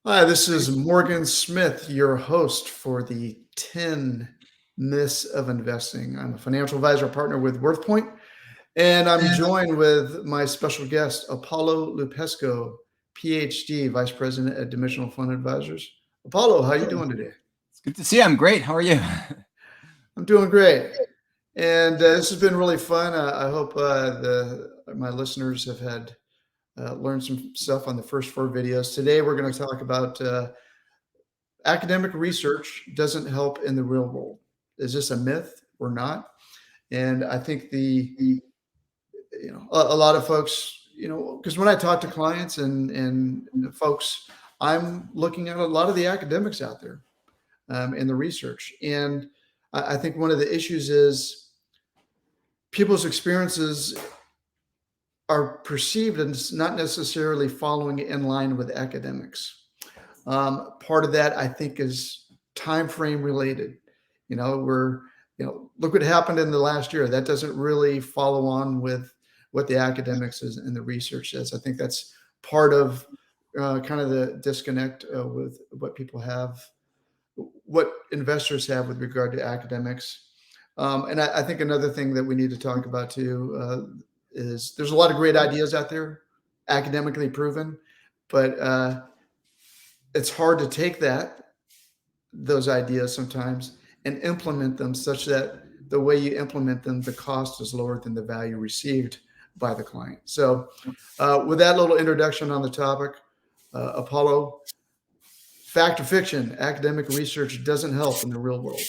Hi, this is Morgan Smith, your host for the 10 Myths of Investing. I'm a financial advisor partner with WorthPoint, and I'm joined with my special guest, Apollo Lupesco, PhD, Vice President at Dimensional Fund Advisors. Apollo, how you doing today? It's good to see you. I'm great. How are you? I'm doing great, and this has been really fun. I hope the my listeners have had learned some stuff on the first four videos. Today, we're going to talk about academic research doesn't help in the real world. Is this a myth or not? And I think a lot of folks, because when I talk to clients and folks, I'm looking at a lot of the academics out there and the research, and I think one of the issues is people's experiences are perceived as not necessarily following in line with academics. Part of that, I think, is time frame related. We're look what happened in the last year. That doesn't really follow on with what the academics is and the research says. I think that's part of kind of the disconnect with what people have, what investors have with regard to academics. And I think another thing that we need to talk about too is there's a lot of great ideas out there, academically proven, but it's hard to take those ideas sometimes and implement them such that the way you implement them, the cost is lower than the value received by the client. So, with that little introduction on the topic, Apollo, fact or fiction, academic research doesn't help in the real world.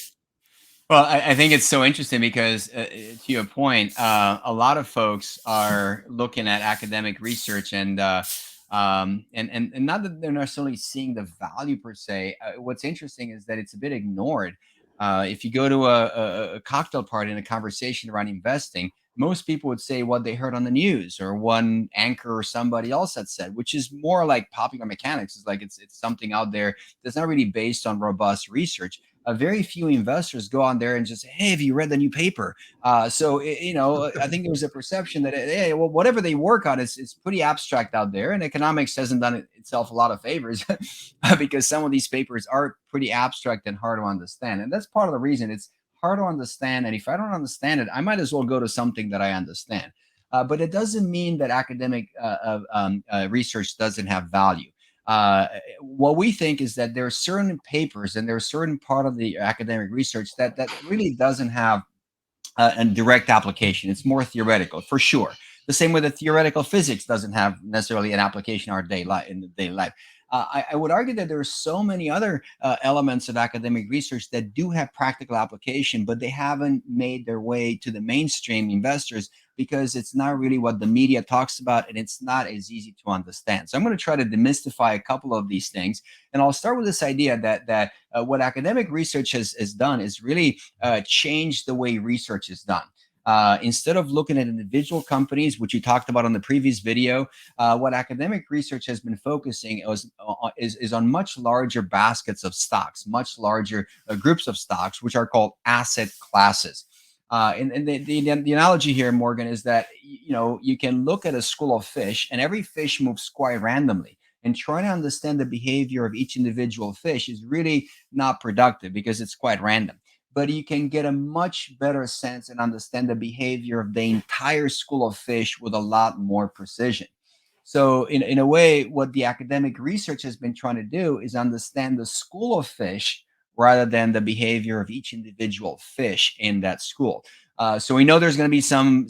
Well, I think it's so interesting because, to your point, a lot of folks are looking at academic research and not that they're necessarily seeing the value per se. What's interesting is that it's a bit ignored. If you go to a cocktail party and a conversation around investing, most people would say what they heard on the news or one anchor or somebody else had said, which is more like popular mechanics. It's like it's something out there that's not really based on robust research. Very few investors go on there and just say, "Hey, have you read the new paper?" I think there's a perception that hey, well, whatever they work on is pretty abstract out there, and economics hasn't done itself a lot of favors because some of these papers are pretty abstract and hard to understand, and that's part of the reason it's hard to understand. And if I don't understand it, I might as well go to something that I understand. But it doesn't mean that academic research doesn't have value. What we think is that there are certain papers and there are certain part of the academic research that really doesn't have a direct application. It's more theoretical, for sure. The same way that theoretical physics doesn't have necessarily an application in our day life in the daily life. I would argue that there are so many other elements of academic research that do have practical application, but they haven't made their way to the mainstream investors because it's not really what the media talks about and it's not as easy to understand. So I'm going to try to demystify a couple of these things, and I'll start with this idea that what academic research has done is really change the way research is done. Instead of looking at individual companies, which you talked about on the previous video, what academic research has been focusing is on much larger baskets of stocks, much larger groups of stocks, which are called asset classes. And the analogy here, Morgan, is that you can look at a school of fish, and every fish moves quite randomly. And trying to understand the behavior of each individual fish is really not productive because it's quite random. But you can get a much better sense and understand the behavior of the entire school of fish with a lot more precision. So, in a way, what the academic research has been trying to do is understand the school of fish rather than the behavior of each individual fish in that school. So we know there's going to be some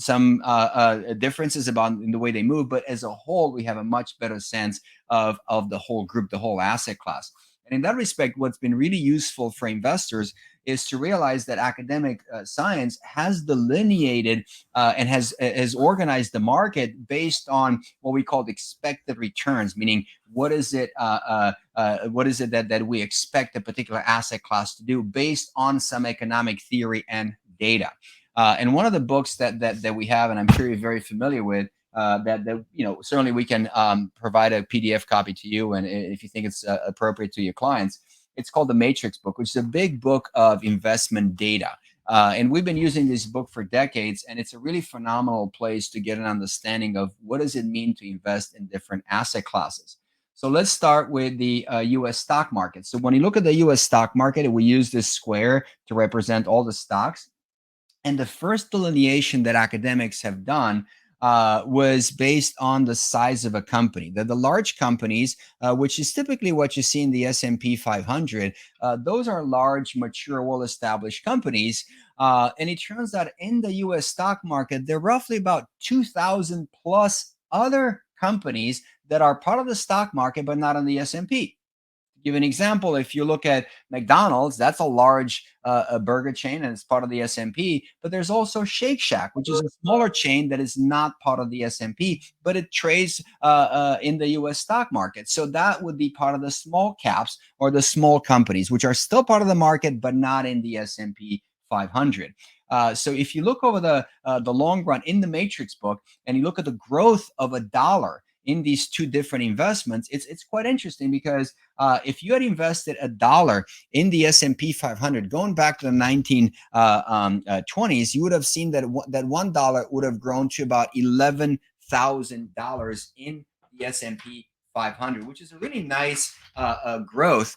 differences about in the way they move, but as a whole, we have a much better sense of the whole group, the whole asset class. And in that respect, what's been really useful for investors is to realize that academic science has delineated and has organized the market based on what we call expected returns, meaning what is it that we expect a particular asset class to do based on some economic theory and data. And one of the books that we have, and I'm sure you're very familiar with, that certainly we can provide a PDF copy to you, and if you think it's appropriate to your clients, it's called the Matrix book, which is a big book of investment data. And we've been using this book for decades, and it's a really phenomenal place to get an understanding of what does it mean to invest in different asset classes. So let's start with the US stock market. So when you look at the US stock market, we use this square to represent all the stocks. And the first delineation that academics have done was based on the size of a company. The large companies, which is typically what you see in the S&P 500, those are large, mature, well-established companies. And it turns out in the U.S. stock market, there are roughly about 2,000 plus other companies that are part of the stock market, but not on the S&P. Give an example, if you look at McDonald's, that's a large a burger chain and it's part of the S&P, but there's also Shake Shack, which is a smaller chain that is not part of the S&P, but it trades in the US stock market. So that would be part of the small caps or the small companies, which are still part of the market but not in the S&P 500. So if you look over the long run in the matrix book and you look at the growth of a dollar in these two different investments, it's quite interesting because if you had invested a dollar in the S&P 500 going back to the 1920s, you would have seen that that $1 would have grown to about $11,000 in the S&P 500, which is a really nice growth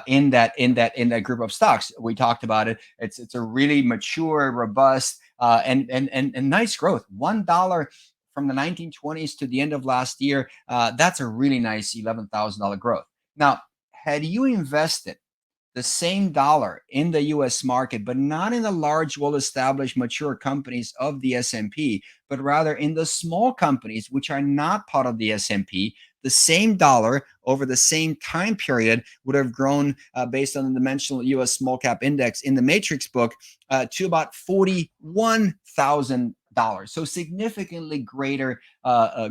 in that group of stocks. We talked about it. It's a really mature, robust, and nice growth. $1 from the 1920s to the end of last year, that's a really nice $11,000 growth. Now, had you invested the same dollar in the US market, but not in the large, well-established, mature companies of the S&P, but rather in the small companies which are not part of the S&P, the same dollar over the same time period would have grown based on the dimensional US small cap index in the matrix book to about $41,000. So significantly greater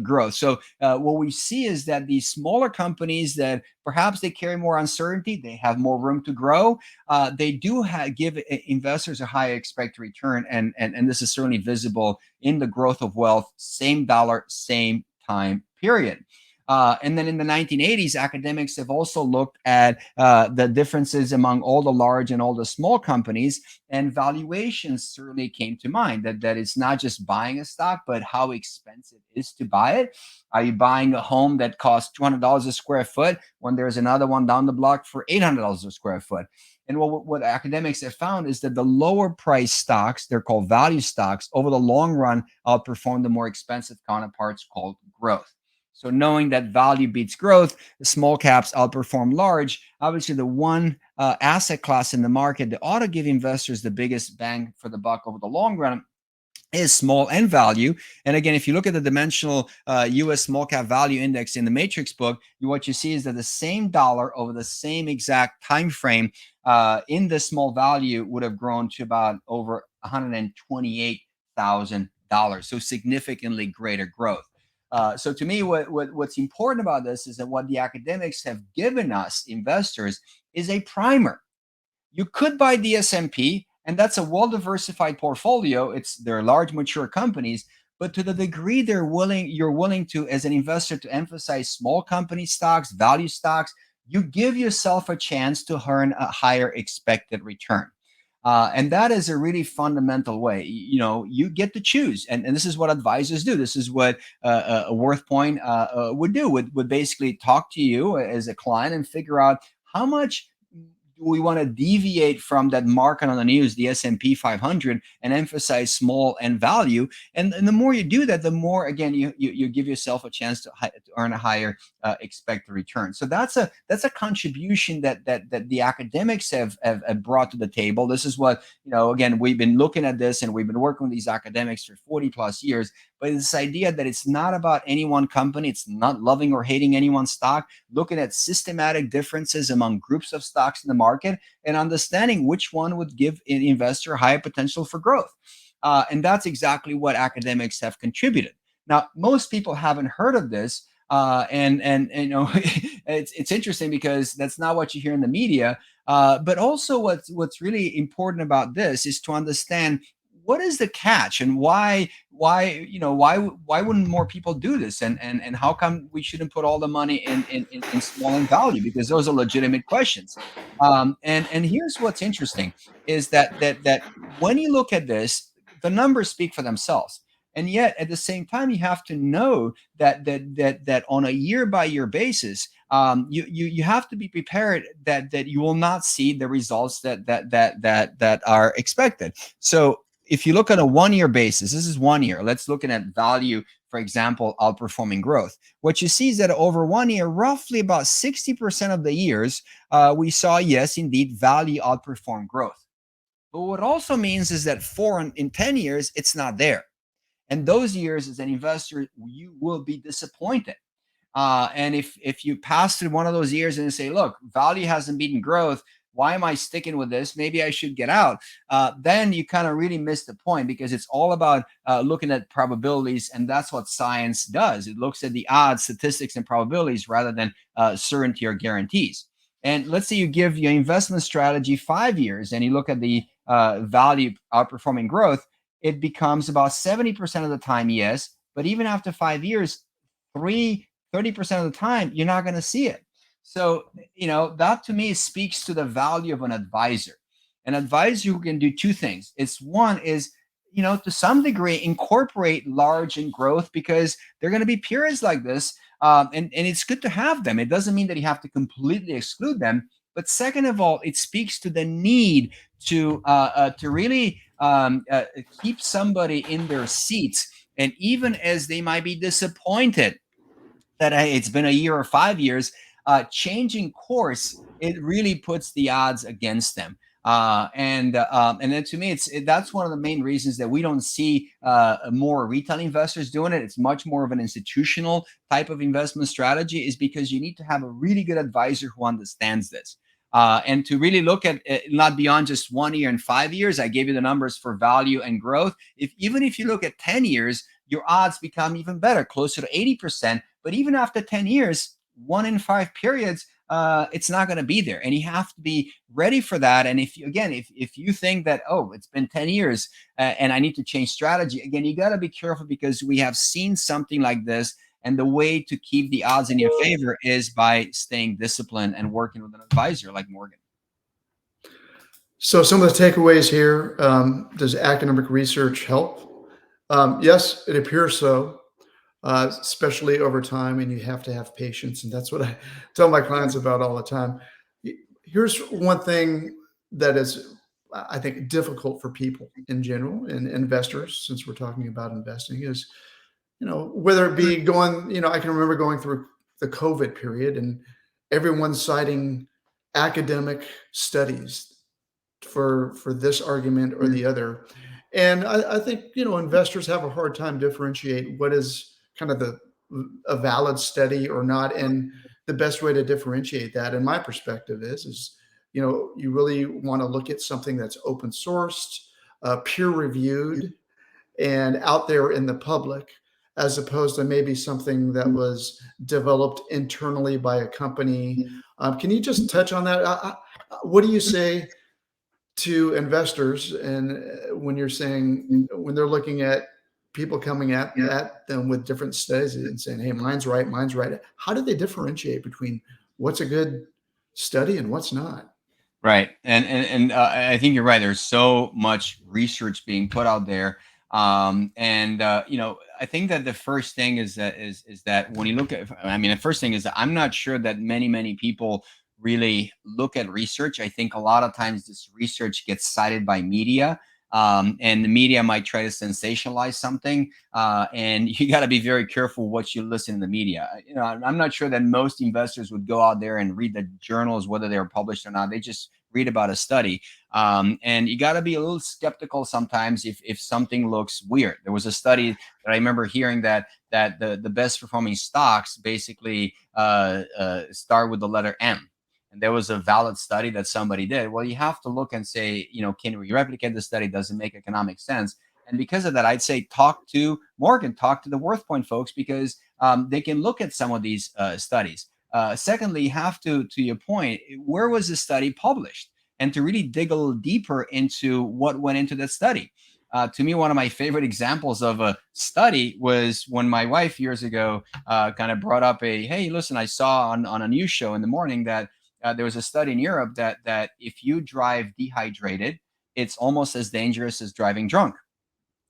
growth. So what we see is that these smaller companies that perhaps they carry more uncertainty, they have more room to grow. They do give investors a higher expected return, and this is certainly visible in the growth of wealth, same dollar, same time period. And then in the 1980s, academics have also looked at the differences among all the large and all the small companies, and valuations certainly came to mind. That it's not just buying a stock, but how expensive it is to buy it. Are you buying a home that costs $200 a square foot when there's another one down the block for $800 a square foot? And what academics have found is that the lower price stocks, they're called value stocks, over the long run outperform the more expensive counterparts called growth. So knowing that value beats growth, the small caps outperform large. Obviously, the one asset class in the market that ought to give investors the biggest bang for the buck over the long run is small and value. And again, if you look at the dimensional US small cap value index in the matrix book, what you see is that the same dollar over the same exact time frame in the small value would have grown to about over $128,000. So significantly greater growth. So to me, what's important about this is that what the academics have given us investors is a primer. You could buy the S&P, and that's a well-diversified portfolio. They're large, mature companies, but to the degree you're willing to, as an investor, to emphasize small company stocks, value stocks, you give yourself a chance to earn a higher expected return. And that is a really fundamental way. You get to choose, and this is what advisors do. This is what a Worth Point would do. Would basically talk to you as a client and figure out how much do we want to deviate from that market on the news, the S&P 500, and emphasize small and value. And the more you do that, the more, again, you give yourself a chance to earn a higher expected return. So that's a contribution that the academics have brought to the table. This is what, again, we've been looking at this and we've been working with these academics for 40 plus years. But this idea that it's not about any one company, it's not loving or hating any one stock, looking at systematic differences among groups of stocks in the market and understanding which one would give an investor higher potential for growth. And that's exactly what academics have contributed. Now, most people haven't heard of this. And it's interesting because that's not what you hear in the media. But also what's really important about this is to understand what is the catch and why wouldn't more people do this, and how come we shouldn't put all the money in small and value, because those are legitimate questions. And here's what's interesting is that when you look at this, the numbers speak for themselves. And yet, at the same time, you have to know that on a year by year basis, you have to be prepared that you will not see the results that are expected. So if you look at a 1 year basis, this is 1 year. Let's look at value, for example, outperforming growth. What you see is that over 1 year, roughly about 60% of the years, we saw, yes, indeed, value outperform growth. But what also means is that in 10 years, it's not there. And those years, as an investor, you will be disappointed. And if you pass through one of those years and say, look, value hasn't beaten growth, why am I sticking with this? Maybe I should get out. Then you kind of really miss the point, because it's all about looking at probabilities. And that's what science does. It looks at the odds, statistics, and probabilities rather than certainty or guarantees. And let's say you give your investment strategy 5 years and you look at the value outperforming growth, it becomes about 70% of the time, yes. But even after 5 years, 30% of the time, you're not going to see it. So, that to me speaks to the value of an advisor. An advisor who can do two things. It's one is, to some degree, incorporate large and growth, because there are going to be periods like this. And it's good to have them. It doesn't mean that you have to completely exclude them. But second of all, it speaks to the need to really keep somebody in their seats. And even as they might be disappointed that, hey, it's been a year or 5 years, changing course, it really puts the odds against them. And then to me, that's one of the main reasons that we don't see more retail investors doing it. It's much more of an institutional type of investment strategy, is because you need to have a really good advisor who understands this. And to really look at it, not beyond just 1 year and 5 years. I gave you the numbers for value and growth. Even if you look at 10 years, your odds become even better, closer to 80%. But even after 10 years, 1 in 5 periods, it's not going to be there. And you have to be ready for that. And if you think that, oh, it's been 10 years and I need to change strategy, again, you got to be careful, because we have seen something like this. And the way to keep the odds in your favor is by staying disciplined and working with an advisor like Morgan. So some of the takeaways here, does academic research help? Yes, it appears so, especially over time, and you have to have patience. And that's what I tell my clients about all the time. Here's one thing that is, I think, difficult for people in general, and investors, since we're talking about investing, is, whether it be I can remember going through the COVID period and everyone citing academic studies for this argument or the other. And I think, investors have a hard time differentiate what is kind of a valid study or not. And the best way to differentiate that, in my perspective, is, you really want to look at something that's open sourced, peer reviewed, and out there in the public, as opposed to maybe something that was developed internally by a company. Can you just touch on that? What do you say to investors, and when you're saying, when they're looking at people coming at them with different studies and saying, hey, mine's right, how do they differentiate between what's a good study and what's not? Right, and I think you're right. There's so much research being put out there, and I think that the first thing is that when you look at, I mean, the first thing is that I'm not sure that many people really look at research. I think a lot of times this research gets cited by media. And the media might try to sensationalize something, and you got to be very careful what you listen to the media. I'm not sure that most investors would go out there and read the journals, whether they're published or not. They just read about a study, and you got to be a little skeptical sometimes if something looks weird. There was a study that I remember hearing that the best performing stocks basically start with the letter M. And there was a valid study that somebody did. Well, you have to look and say, can we replicate the study? Does it make economic sense? And because of that, I'd say talk to Morgan, talk to the WorthPoint folks, because they can look at some of these studies. Secondly, you have to your point, where was the study published? And to really dig a little deeper into what went into that study. To me, one of my favorite examples of a study was when my wife years ago kind of brought up hey, listen, I saw on a news show in the morning that there was a study in Europe that if you drive dehydrated, it's almost as dangerous as driving drunk.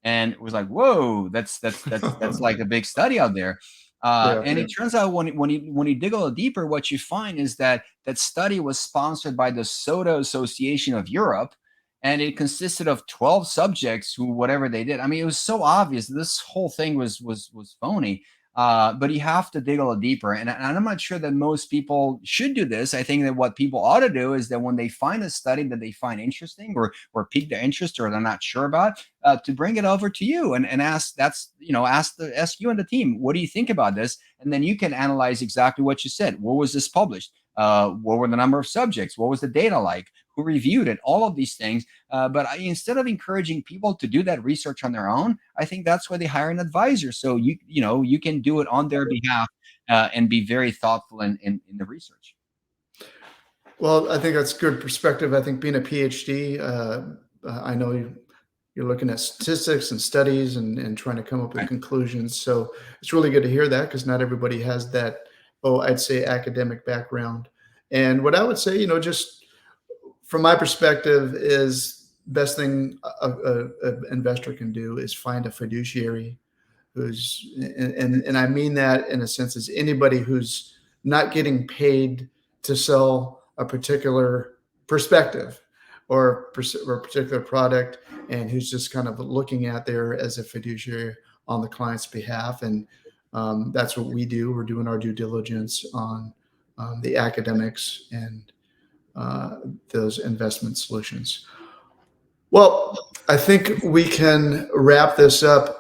And it was like, whoa, that's like a big study out there. Yeah. And it turns out when you dig a little deeper, what you find is that that study was sponsored by the Soda Association of Europe, and it consisted of 12 subjects who whatever they did. I mean, it was so obvious this whole thing was phony. But you have to dig a little deeper, and I'm not sure that most people should do this. I think that what people ought to do is that when they find a study that they find interesting or pique their interest or they're not sure about, to bring it over to you and ask. That's ask you and the team, what do you think about this? And then you can analyze exactly what you said. What was this published? What were the number of subjects? What was the data like? Who reviewed it? All of these things. Instead of encouraging people to do that research on their own, I think that's why they hire an advisor. So you can do it on their behalf, and be very thoughtful in the research. Well, I think that's good perspective. I think being a PhD, I know you're looking at statistics and studies and trying to come up with Right. conclusions. So it's really good to hear that because not everybody has that, oh, I'd say academic background. And what I would say, just from my perspective, is best thing a investor can do is find a fiduciary who's and I mean that in a sense is anybody who's not getting paid to sell a particular perspective or a particular product, and who's just kind of looking at there as a fiduciary on the client's behalf. And that's what we do. We're doing our due diligence on the academics and those investment solutions. Well, I think we can wrap this up.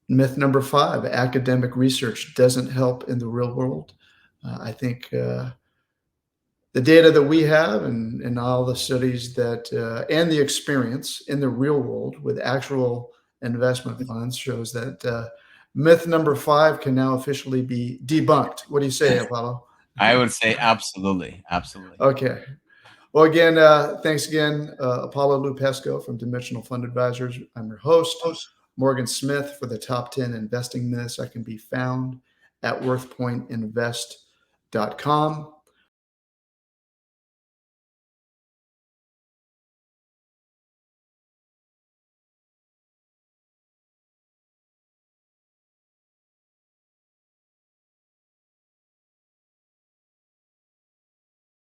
Myth number 5, academic research doesn't help in the real world. I think the data that we have and all the studies that and the experience in the real world with actual investment funds shows that myth number 5 can now officially be debunked. What do you say, Apollo? I would say absolutely, absolutely. Okay. Well, again, thanks again, Apollo Lupesco from Dimensional Fund Advisors. I'm your host. Morgan Smith for the top 10 investing myths. I can be found at worthpointinvest.com.